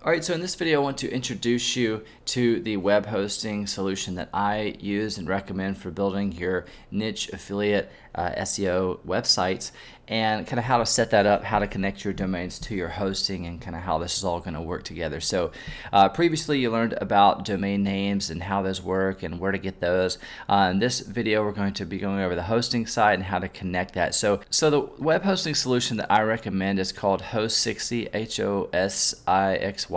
All right, so in this video, I want to introduce you to the web hosting solution that I use and recommend for building your niche affiliate SEO websites, and kind of how to set that up, how to connect your domains to your hosting, and kind of how this is all going to work together. So previously you learned about domain names and how those work and where to get those. In this video, we're going to be going over the hosting side and how to connect that. So the web hosting solution that I recommend is called Host60, HOSIXY.com.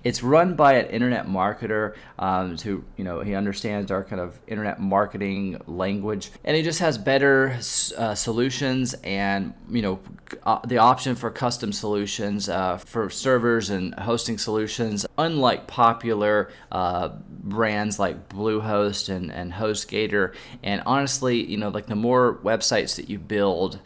It's run by an internet marketer who, he understands our kind of internet marketing language, and he just has better solutions and the option for custom solutions for servers and hosting solutions, unlike popular brands like Bluehost and HostGator. And honestly, like the more websites that you build,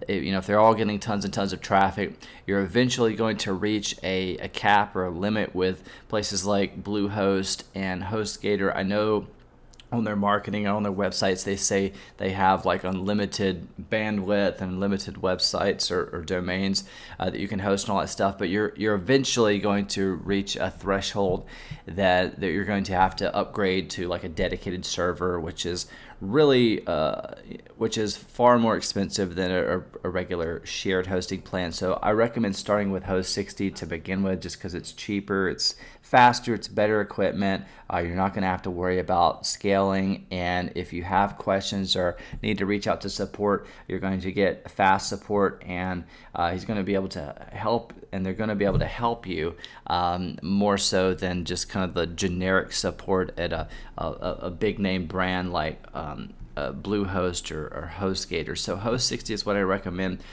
if they're all getting tons and tons of traffic, you're eventually going to reach a cap or a limit with places like Bluehost and HostGator. I know on their marketing, on their websites, they say they have like unlimited bandwidth and limited websites or domains that you can host and all that stuff, but you're eventually going to reach a threshold that you're going to have to upgrade to like a dedicated server, which is really far more expensive than a regular shared hosting plan. So I recommend starting with Host60 to begin with, just because it's cheaper, it's faster, it's better equipment. You're not going to have to worry about scaling, and if you have questions or need to reach out to support, you're going to get fast support, and he's going to be able to help, and they're going to be able to help you more so than just kind of the generic support at a big name brand like Bluehost or HostGator. So Host60 is what I recommend.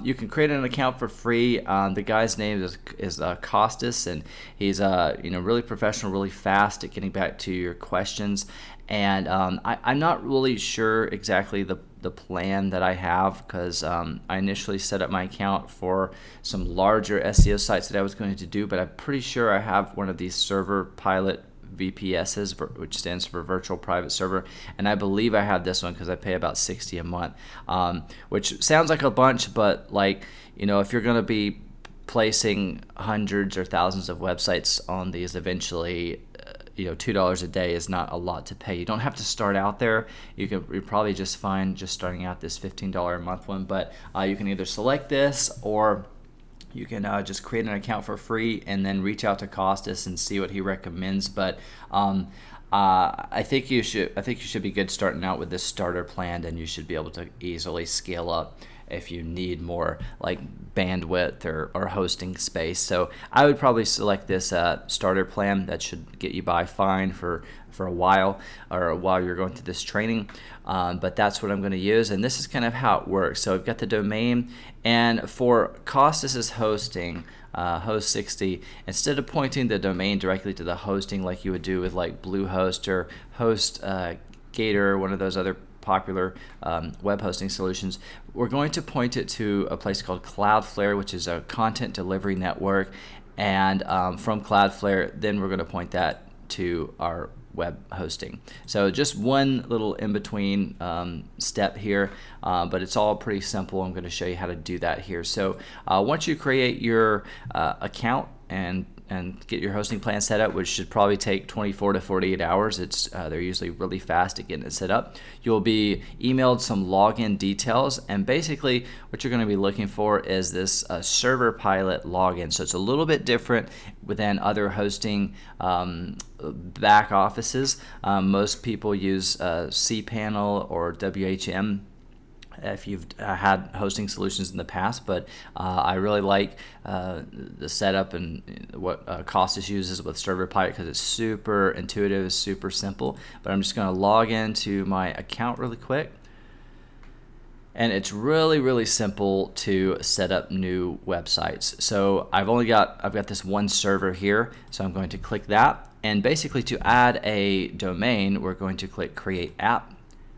You can create an account for free. The guy's name is Costas, and he's really professional, really fast at getting back to your questions. And I'm not really sure exactly the plan that I have, because I initially set up my account for some larger SEO sites that I was going to do, but I'm pretty sure I have one of these server pilot VPSs, which stands for virtual private server, and I believe I have this one because I pay about $60 a month, which sounds like a bunch, but if you're going to be placing hundreds or thousands of websites on these eventually, $2 a day is not a lot to pay. You don't have to start out there. You're probably just fine just starting out this $15 a month one, but you can either select this, or you can just create an account for free and then reach out to Costas and see what he recommends. But I think you should be good starting out with this starter plan, and you should be able to easily scale up if you need more like bandwidth or hosting space. So I would probably select this starter plan. That should get you by fine for a while, or while you're going through this training. But that's what I'm going to use, and this is kind of how it works. So I've got the domain, and for Costas's hosting, Host60, instead of pointing the domain directly to the hosting like you would do with like Bluehost or HostGator, one of those other popular web hosting solutions, we're going to point it to a place called Cloudflare, which is a content delivery network, and from Cloudflare, then we're going to point that to our web hosting. So just one little in-between step here, but it's all pretty simple. I'm going to show you how to do that here. So once you create your account and get your hosting plan set up, which should probably take 24 to 48 hours. They're usually really fast at getting it set up. You'll be emailed some login details, and basically what you're going to be looking for is this server pilot login. So it's a little bit different than other hosting back offices. Most people use cPanel or WHM if you've had hosting solutions in the past, but I really like the setup and what Costas uses with Server Pilot, because it's super intuitive, it's super simple. But I'm just going to log into my account really quick, and it's really simple to set up new websites. So I've got this one server here, so I'm going to click that, and basically to add a domain, we're going to click Create App.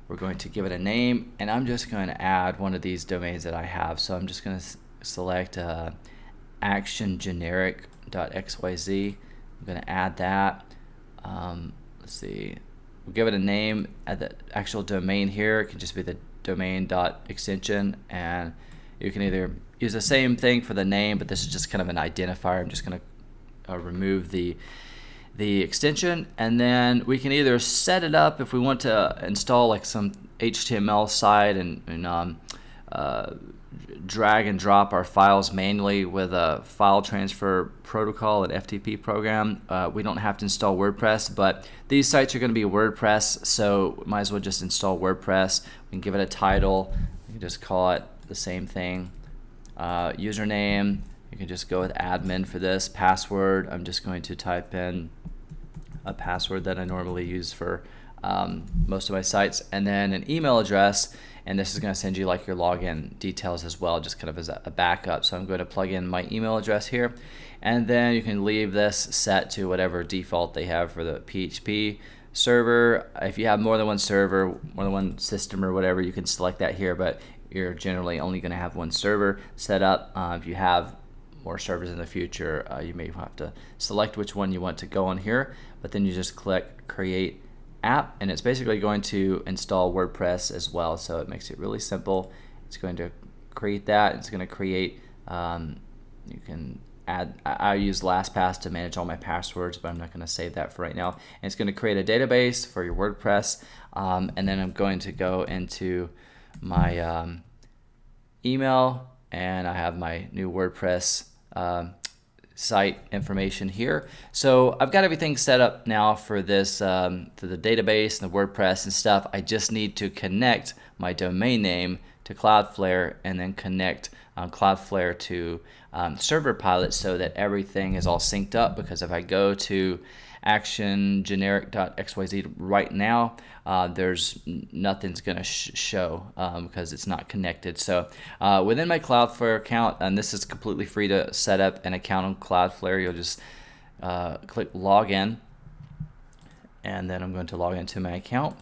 We're going to give it a name, and I'm just going to add one of these domains that I have. So I'm just going to select actiongeneric.xyz. I'm going to add that. Let's see. We'll give it a name at the actual domain here. It can just be the domain.extension, and you can either use the same thing for the name, but this is just kind of an identifier. I'm just going to remove the extension, and then we can either set it up if we want to install like some HTML site and drag and drop our files manually with a file transfer protocol, an FTP program. We don't have to install WordPress, but these sites are going to be WordPress, so might as well just install WordPress. We can give it a title. We can just call it the same thing. Username, you can just go with admin for this. Password, I'm just going to type in a password that I normally use for most of my sites, and then an email address, and this is going to send you like your login details as well, just kind of as a backup. So I'm going to plug in my email address here, and then you can leave this set to whatever default they have for the PHP server. If you have more than one server, more than one system or whatever, you can select that here, but you're generally only going to have one server set up. If you have more servers in the future, you may have to select which one you want to go on here, but then you just click create app, and it's basically going to install WordPress as well, so it makes it really simple. It's going to create that. It's going to create, you can add, I use LastPass to manage all my passwords, but I'm not going to save that for right now. And it's going to create a database for your WordPress, and then I'm going to go into my email, and I have my new WordPress site information here. So I've got everything set up now for this, for the database and the WordPress and stuff. I just need to connect my domain name to Cloudflare, and then connect Cloudflare to Server Pilot, so that everything is all synced up. Because if I go to actiongeneric.xyz right now, there's nothing's going to show because it's not connected. So within my Cloudflare account, and this is completely free to set up an account on Cloudflare, you'll just click login, and then I'm going to log into my account.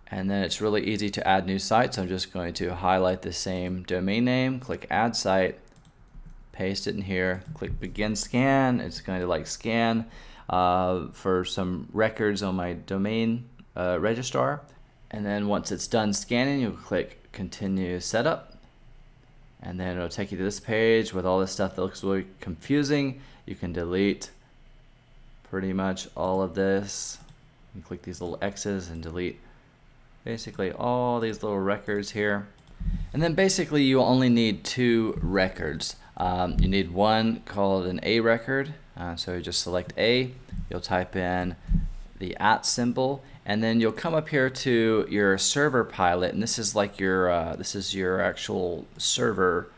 And then it's really easy to add new sites. I'm just going to highlight the same domain name, click add site, paste it in here, click begin scan. It's going to like scan for some records on my domain registrar. And then once it's done scanning, you'll click continue setup. And then it'll take you to this page with all this stuff that looks really confusing. You can delete pretty much all of this. You click these little X's and delete basically all these little records here. And then basically you only need two records. You need one called an A record, so you just select A, you'll type in the @ symbol, and then you'll come up here to your server pilot, and this is like your this is your actual server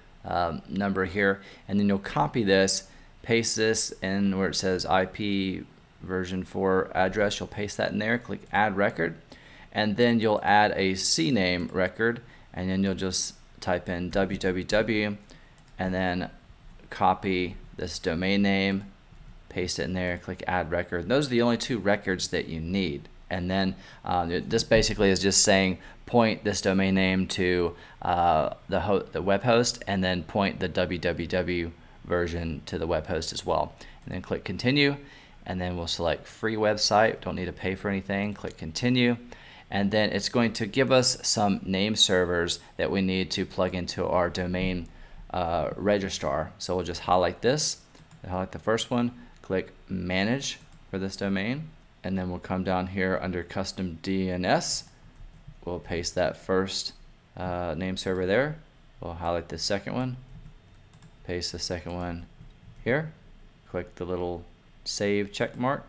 number here, and then you'll copy this, paste this in where it says IP version 4 address. You'll paste that in there, click add record, and then you'll add a CNAME record, and then you'll just type in www, and then copy this domain name, paste it in there, click add record. Those are the only two records that you need. And then this basically is just saying point this domain name to the web host, and then point the www version to the web host as well. And then click continue, and then we'll select free website. Don't need to pay for anything. Click continue. And then it's going to give us some name servers that we need to plug into our domain registrar. So we'll just highlight this, highlight the first one, click manage for this domain, and then we'll come down here under custom DNS. We'll paste that first name server there. We'll highlight the second one, paste the second one here, click the little save check mark,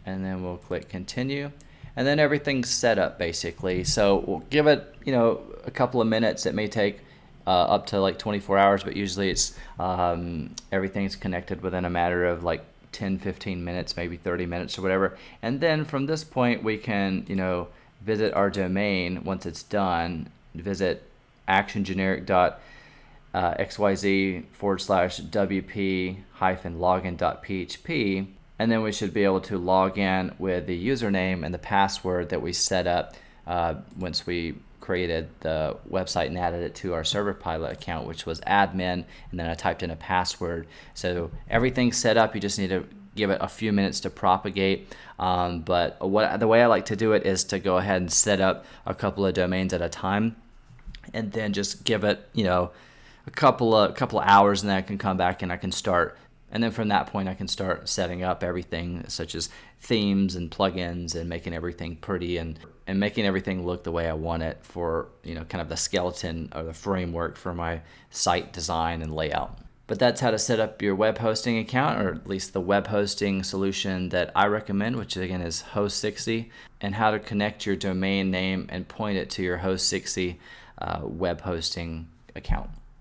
and then we'll click continue. And then everything's set up basically. So we'll give it, you know, a couple of minutes. It may take up to like 24 hours, but usually it's everything's connected within a matter of like 10-15 minutes, maybe 30 minutes or whatever. And then from this point we can, you know, visit our domain once it's done. Visit actiongeneric.xyz/wp-login.php, and then we should be able to log in with the username and the password that we set up once we created the website and added it to our server pilot account, which was admin, and then I typed in a password. So everything's set up. You just need to give it a few minutes to propagate. But the way I like to do it is to go ahead and set up a couple of domains at a time, and then just give it, you know, a couple of hours, and then I can come back and I can start. And then from that point, I can start setting up everything, such as themes and plugins, and making everything pretty and making everything look the way I want it for, kind of the skeleton or the framework for my site design and layout. But that's how to set up your web hosting account, or at least the web hosting solution that I recommend, which again is Host60, and how to connect your domain name and point it to your Host60 web hosting account.